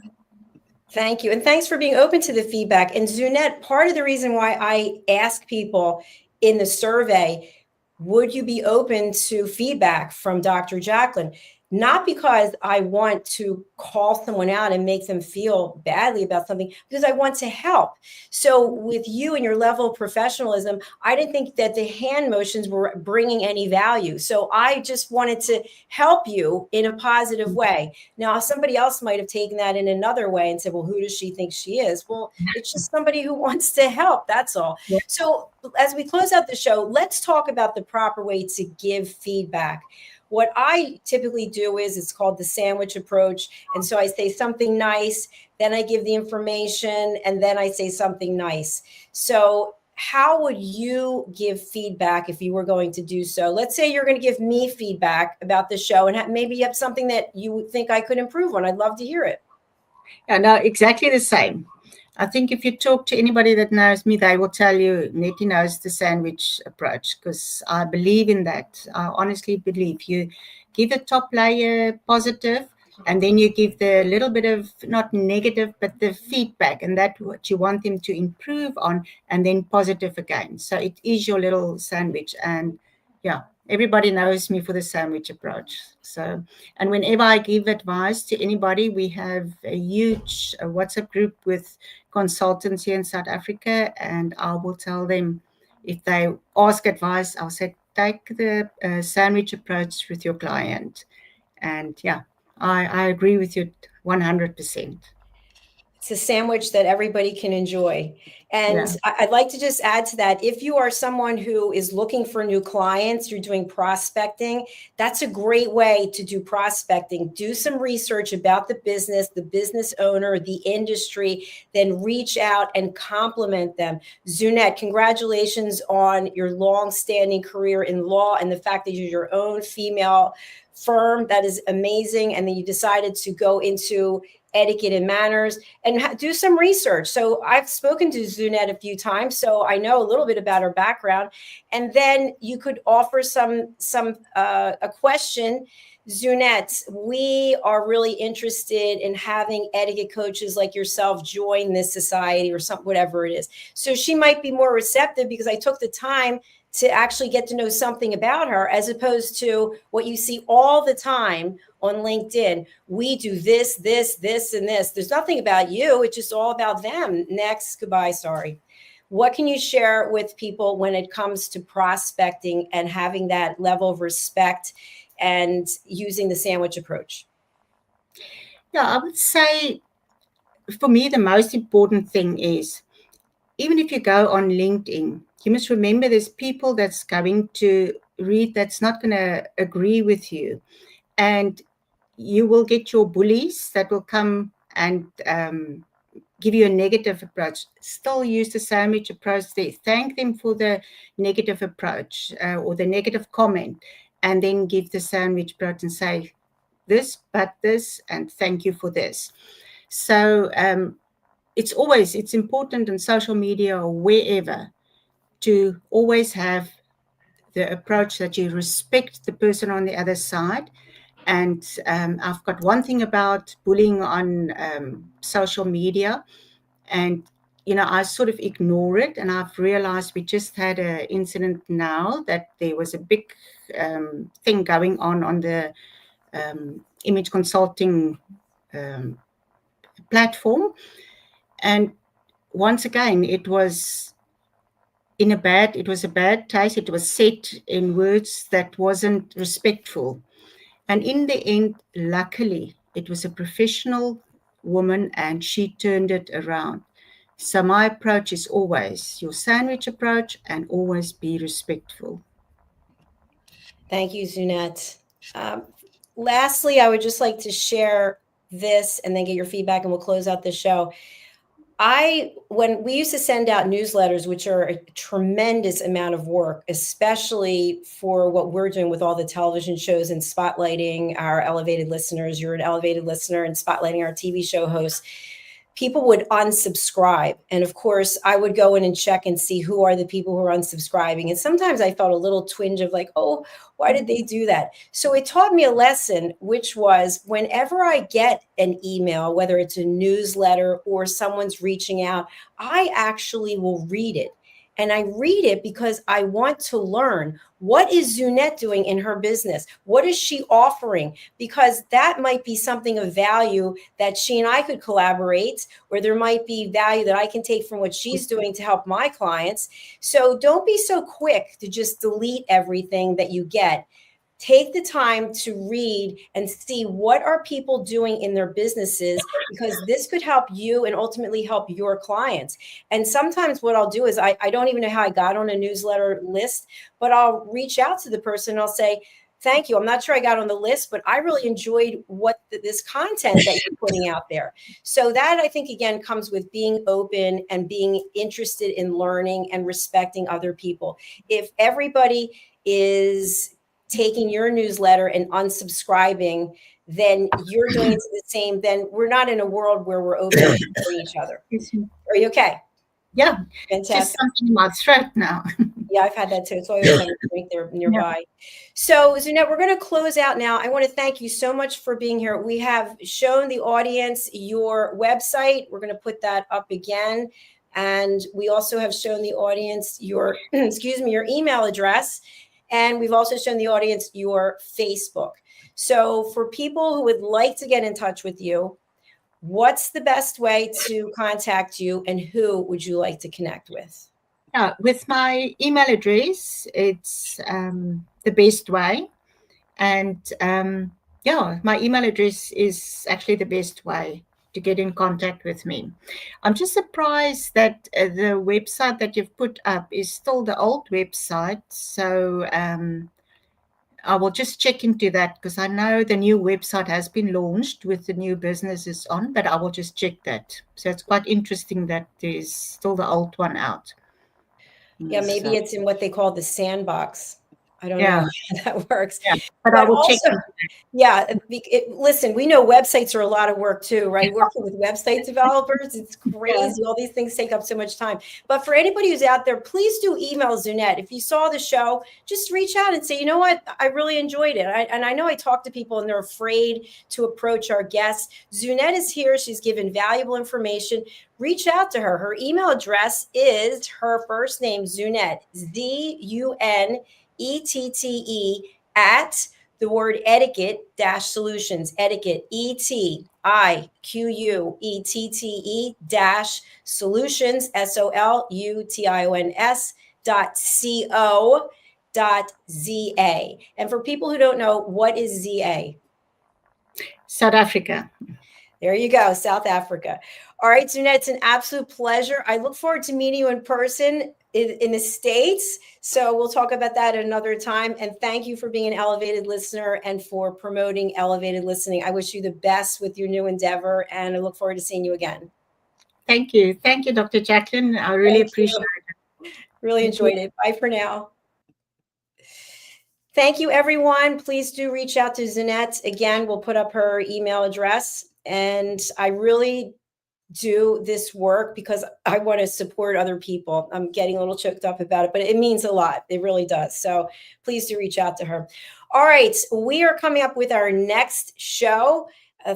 Thank you. And thanks for being open to the feedback. And Zunette, part of the reason why I ask people in the survey, would you be open to feedback from Dr. Jacalyn? Not because I want to call someone out and make them feel badly about something, because I want to help. So with you and your level of professionalism, I didn't think that the hand motions were bringing any value. So I just wanted to help you in a positive way. Now, somebody else might have taken that in another way and said, well, who does she think she is? Well, it's just somebody who wants to help. That's all. Yeah. So as we close out the show, let's talk about the proper way to give feedback. What I typically do is it's called the sandwich approach. And so I say something nice, then I give the information, and then I say something nice. So how would you give feedback if you were going to do so? Let's say you're going to give me feedback about the show, and maybe you have something that you think I could improve on. I'd love to hear it. Yeah, no, exactly the same. I think if you talk to anybody that knows me, they will tell you Nettie knows the sandwich approach, because I believe in that. I honestly believe you give the top layer positive, and then you give the little bit of not negative, but the feedback, and that's what you want them to improve on, and then positive again. So it is your little sandwich. And yeah, everybody knows me for the sandwich approach. So, and whenever I give advice to anybody, we have a huge WhatsApp group with consultants here in South Africa, and I will tell them, if they ask advice, I'll say, take the sandwich approach with your client. And yeah, I agree with you 100%. It's a sandwich that everybody can enjoy. And Yeah. I'd like to just add to that. If you are someone who is looking for new clients, you're doing prospecting, that's a great way to do prospecting. Do some research about the business owner, the industry, then reach out and compliment them. Zunette, congratulations on your long-standing career in law and the fact that you're your own female firm. That is amazing. And then you decided to go into etiquette and manners and do some research. So I've spoken to Zunette a few times, so I know a little bit about her background. And then you could offer a question. Zunette, we are really interested in having etiquette coaches like yourself join this society or something, whatever it is. So she might be more receptive because I took the time to actually get to know something about her, as opposed to what you see all the time on LinkedIn. We do this, and this. There's nothing about you. It's just all about them. Next, goodbye, sorry. What can you share with people when it comes to prospecting and having that level of respect and using the sandwich approach? Yeah, I would say for me, the most important thing is, even if you go on LinkedIn, you must remember there's people that's going to read that's not going to agree with you. And you will get your bullies that will come and give you a negative approach. Still use the sandwich approach there. Thank them for the negative approach or the negative comment, and then give the sandwich approach and say this, but this, and thank you for this. So it's important in social media or wherever to always have the approach that you respect the person on the other side. And I've got one thing about bullying on social media, and I sort of ignore it. And I've realized we just had an incident now that there was a big thing going on the image consulting platform. And once again, it was a bad taste. It was said in words that wasn't respectful. And in the end, luckily, it was a professional woman and she turned it around. So my approach is always your sandwich approach, and always be respectful. Thank you, Zunette. Lastly, I would just like to share this and then get your feedback, and we'll close out the show. When we used to send out newsletters, which are a tremendous amount of work, especially for what we're doing with all the television shows and spotlighting our elevated listeners. You're an elevated listener and spotlighting our TV show hosts. people would unsubscribe. And of course, I would go in and check and see who are the people who are unsubscribing. And sometimes I felt a little twinge of like, oh, why did they do that? So it taught me a lesson, which was whenever I get an email, whether it's a newsletter or someone's reaching out, I actually will read it. And I read it because I want to learn, what is Zunette doing in her business? What is she offering? Because that might be something of value that she and I could collaborate, or there might be value that I can take from what she's doing to help my clients. So don't be so quick to just delete everything that you get. Take the time to read and see what are people doing in their businesses, because this could help you and ultimately help your clients. And sometimes what I'll do is I don't even know how I got on a newsletter list, but I'll reach out to the person and I'll say, thank you. I'm not sure I got on the list, but I really enjoyed this content that you're putting out there. So that, I think, again, comes with being open and being interested in learning and respecting other people. If everybody is taking your newsletter and unsubscribing, then you're doing it the same. Then we're not in a world where we're open to each other. Are you okay? Yeah. Fantastic. Just something in my throat now. Yeah, I've had that too. So I always have a drink there nearby. Yeah. So Zunette, we're going to close out now. I want to thank you so much for being here. We have shown the audience your website. We're going to put that up again. And we also have shown the audience your, your email address. And we've also shown the audience your Facebook. So for people who would like to get in touch with you, what's the best way to contact you, and who would you like to connect with? With my email address, it's the best way. And my email address is actually the best way to get in contact with me. I'm just surprised that the website that you've put up is still the old website. So I will just check into that, because I know the new website has been launched with the new businesses on, but I will just check that. So it's quite interesting that there's still the old one out. Yeah, maybe it's in what they call the sandbox. I don't know how that works. Yeah, but I will check. Listen, we know websites are a lot of work too, right? Working with website developers, it's crazy. All these things take up so much time. But for anybody who's out there, please do email Zunette. If you saw the show, just reach out and say, you know what, I really enjoyed it. And I know I talk to people and they're afraid to approach our guests. Zunette is here. She's given valuable information. Reach out to her. Her email address is her first name, Zunette, ZUNETTE, at the word etiquette solutions, etiquette, ETIQUETTE solutions, SOLUTIONS.co.za. And for people who don't know, what is ZA? South Africa. There you go, South Africa. All right, Zunette, it's an absolute pleasure. I look forward to meeting you in person in the States. So we'll talk about that at another time. And thank you for being an Elevated listener and for promoting Elevated listening. I wish you the best with your new endeavor, and I look forward to seeing you again. Thank you. Thank you, Dr. Jacalyn. I really appreciate it. Really enjoyed it. Bye for now. Thank you, everyone. Please do reach out to Zunette. Again, we'll put up her email address. And I really do this work because I want to support other people. I'm getting a little choked up about it, but it means a lot. It really does. So please do reach out to her. All right. We are coming up with our next show.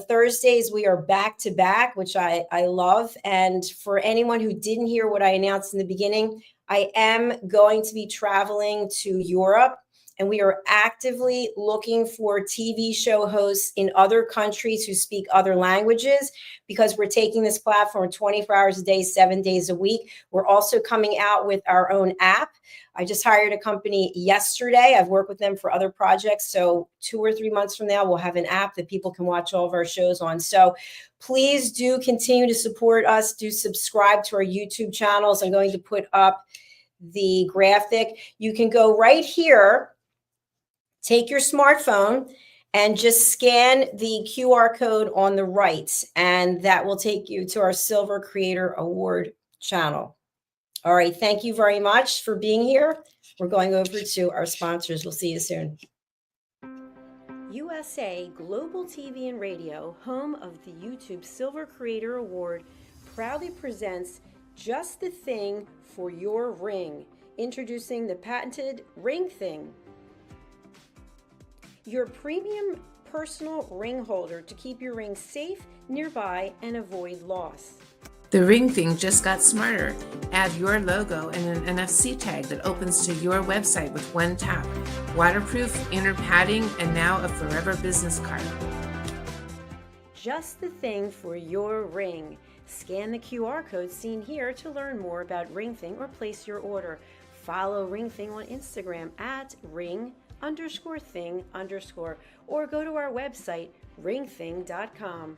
Thursdays, we are back to back, which I love. And for anyone who didn't hear what I announced in the beginning, I am going to be traveling to Europe. And we are actively looking for TV show hosts in other countries who speak other languages, because we're taking this platform 24 hours a day, 7 days a week. We're also coming out with our own app. I just hired a company yesterday. I've worked with them for other projects. So 2 or 3 months from now, we'll have an app that people can watch all of our shows on. So please do continue to support us. Do subscribe to our YouTube channels. I'm going to put up the graphic. You can go right here. Take your smartphone and just scan the QR code on the right, and that will take you to our Silver Creator Award channel. All right. Thank you very much for being here. We're going over to our sponsors. We'll see you soon. USA Global TV and Radio, home of the YouTube Silver Creator Award, proudly presents Just the Thing for Your Ring, introducing the patented Ring Thing. Your premium personal ring holder to keep your ring safe, nearby, and avoid loss. The Ring Thing just got smarter. Add your logo and an NFC tag that opens to your website with one tap. Waterproof, inner padding, and now a forever business card. Just the thing for your ring. Scan the QR code seen here to learn more about Ring Thing or place your order. Follow Ring Thing on Instagram at ring_thing_ or go to our website ringthing.com.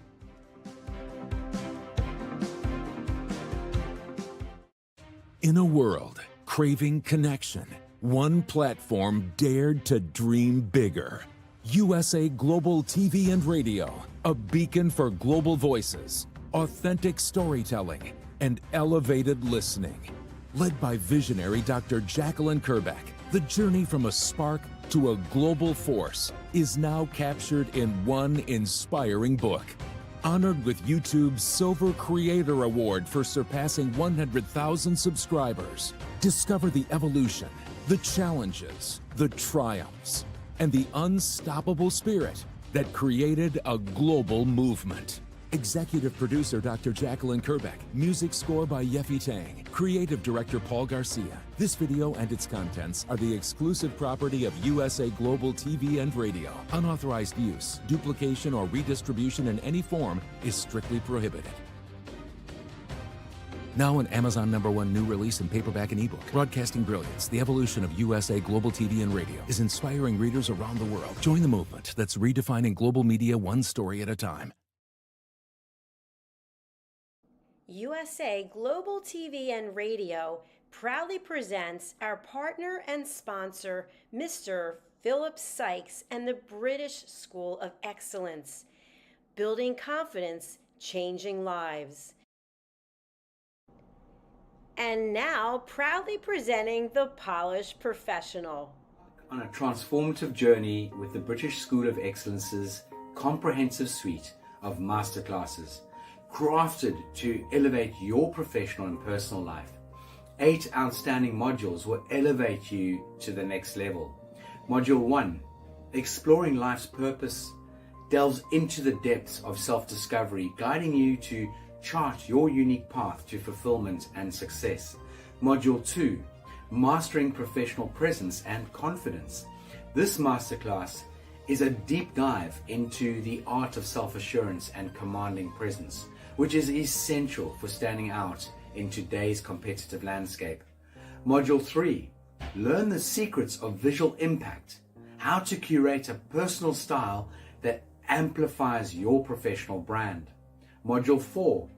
In a world craving connection, one platform dared to dream bigger. USA Global TV and Radio, a beacon for global voices, authentic storytelling, and elevated listening. Led by visionary Dr. Jacalyn Kerbeck, the journey from a spark to a global force is now captured in one inspiring book. Honored with YouTube's Silver Creator Award for surpassing 100,000 subscribers. Discover the evolution, the challenges, the triumphs, and the unstoppable spirit that created a global movement. Executive producer Dr. Jacalyn Kerbeck. Music score by Yeffy Tang. Creative director Paul Garcia. This video and its contents are the exclusive property of USA Global TV and Radio. Unauthorized use, duplication, or redistribution in any form is strictly prohibited. Now an Amazon #1 new release in paperback and ebook. Broadcasting Brilliance, the evolution of USA Global TV and Radio, is inspiring readers around the world. Join the movement that's redefining global media one story at a time. USA Global TV and Radio proudly presents our partner and sponsor, Mr. Philip Sykes and the British School of Excellence. Building confidence, changing lives. And now, proudly presenting the Polished Professional. On a transformative journey with the British School of Excellence's comprehensive suite of masterclasses, crafted to elevate your professional and personal life. 8 outstanding modules will elevate you to the next level. Module 1, Exploring Life's Purpose, delves into the depths of self-discovery, guiding you to chart your unique path to fulfillment and success. Module 2, Mastering Professional Presence and Confidence. This masterclass is a deep dive into the art of self-assurance and commanding presence, which is essential for standing out in today's competitive landscape. Module 3, Learn the Secrets of Visual Impact, how to curate a personal style that amplifies your professional brand. Module 4,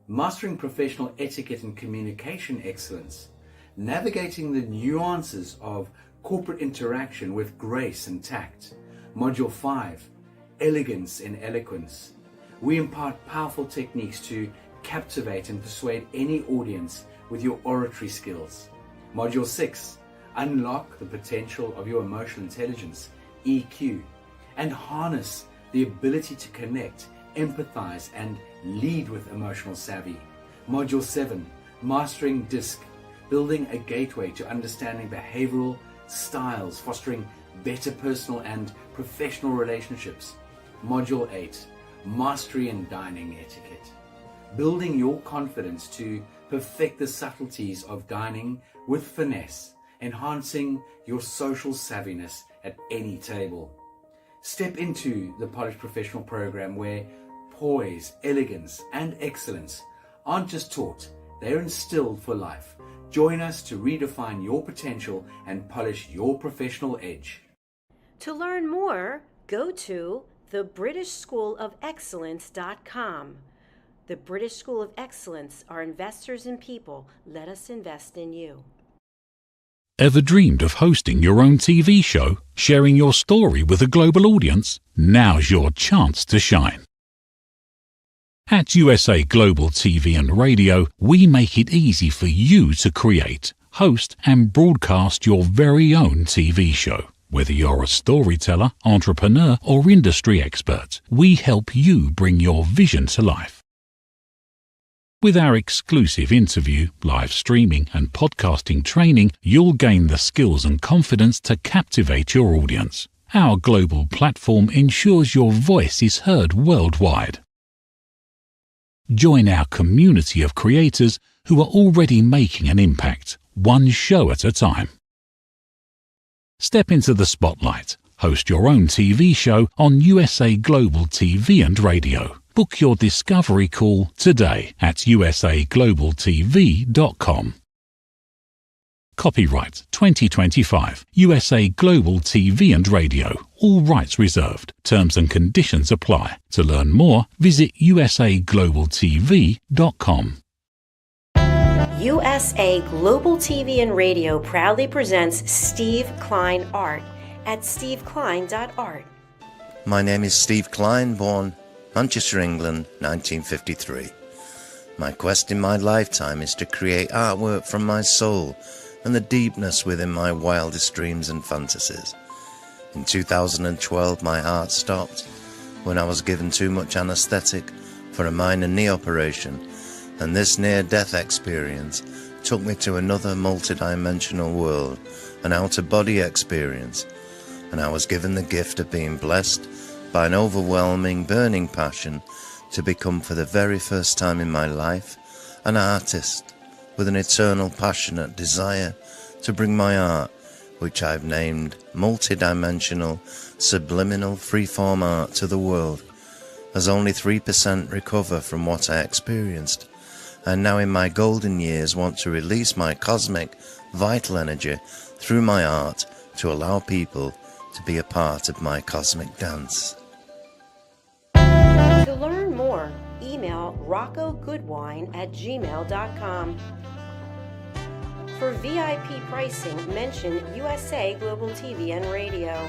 Mastering Professional Etiquette and Communication Excellence, navigating the nuances of corporate interaction with grace and tact. Module 5, Elegance in Eloquence. We impart powerful techniques to captivate and persuade any audience with your oratory skills. Module 6, Unlock the Potential of Your Emotional Intelligence, EQ, and harness the ability to connect, empathize, and lead with emotional savvy. Module 7, Mastering DISC, building a gateway to understanding behavioral styles, fostering better personal and professional relationships. Module 8, Mastery in Dining Etiquette, building your confidence to perfect the subtleties of dining with finesse, enhancing your social savviness at any table. Step into the Polished Professional program where poise, elegance, and excellence aren't just taught, they're instilled for life. Join us to redefine your potential and polish your professional edge. To learn more, go to thebritishschoolofexcellence.com. The British School of Excellence are investors in people. Let us invest in you. Ever dreamed of hosting your own TV show, sharing your story with a global audience? Now's your chance to shine. At USA Global TV and Radio, we make it easy for you to create, host, and broadcast your very own TV show. Whether you're a storyteller, entrepreneur, or industry expert, we help you bring your vision to life. With our exclusive interview, live streaming and podcasting training, you'll gain the skills and confidence to captivate your audience. Our global platform ensures your voice is heard worldwide. Join our community of creators who are already making an impact, one show at a time. Step into the spotlight. Host your own TV show on USA Global TV and Radio. Book your discovery call today at usaglobaltv.com. Copyright 2025 USA Global TV and Radio. All rights reserved. Terms and conditions apply. To learn more, visit usaglobaltv.com. USA Global TV and Radio proudly presents Steve Klein Art at steveklein.art. My name is Steve Klein, born Manchester, England, 1953. My quest in my lifetime is to create artwork from my soul and the deepness within my wildest dreams and fantasies. In 2012, my art stopped when I was given too much anesthetic for a minor knee operation, and this near-death experience took me to another multidimensional world, an out-of-body experience, and I was given the gift of being blessed by an overwhelming, burning passion to become, for the very first time in my life, an artist with an eternal, passionate desire to bring my art, which I've named multidimensional, subliminal, freeform art, to the world, as only 3% recover from what I experienced, and now in my golden years want to release my cosmic, vital energy through my art to allow people to be a part of my cosmic dance. To learn more, email roccogoodwine@gmail.com. For VIP pricing, mention USA Global TV and Radio.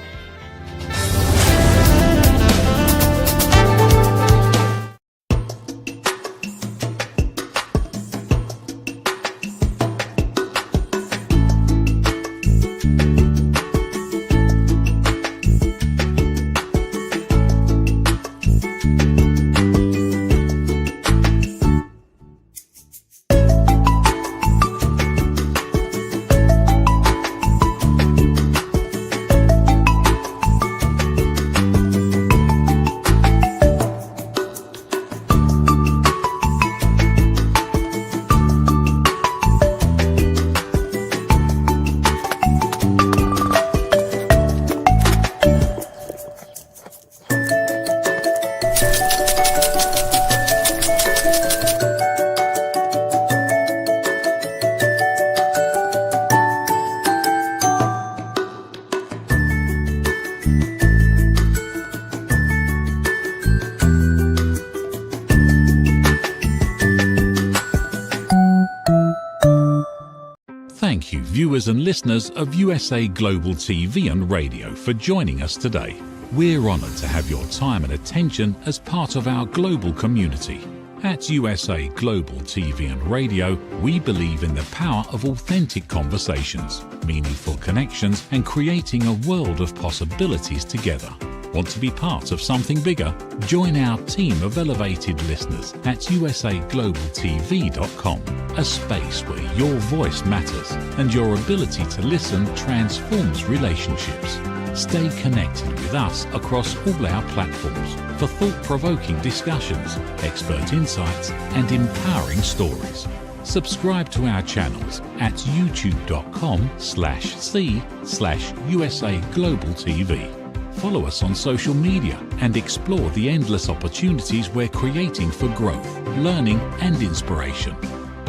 Thank you, viewers and listeners of USA Global TV and Radio, for joining us today. We're honoured to have your time and attention as part of our global community. At USA Global TV and Radio, we believe in the power of authentic conversations, meaningful connections, and creating a world of possibilities together. Want to be part of something bigger? Join our team of elevated listeners at usaglobaltv.com, a space where your voice matters and your ability to listen transforms relationships. Stay connected with us across all our platforms for thought-provoking discussions, expert insights, and empowering stories. Subscribe to our channels at youtube.com/c/USA Global TV. Follow us on social media and explore the endless opportunities we're creating for growth, learning, and inspiration.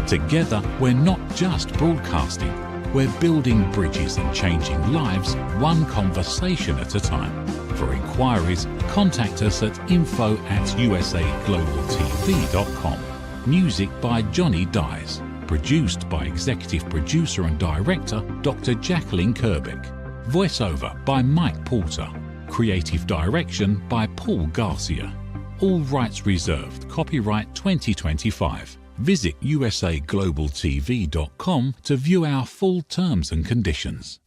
Together, we're not just broadcasting, we're building bridges and changing lives one conversation at a time. For inquiries, contact us at info@usaglobaltv.com. Music by Johnny Dies. Produced by Executive Producer and Director Dr. Jacalyn Kerbeck. Voiceover by Mike Porter. Creative Direction by Paul Garcia. All rights reserved. Copyright 2025. Visit usaglobaltv.com to view our full terms and conditions.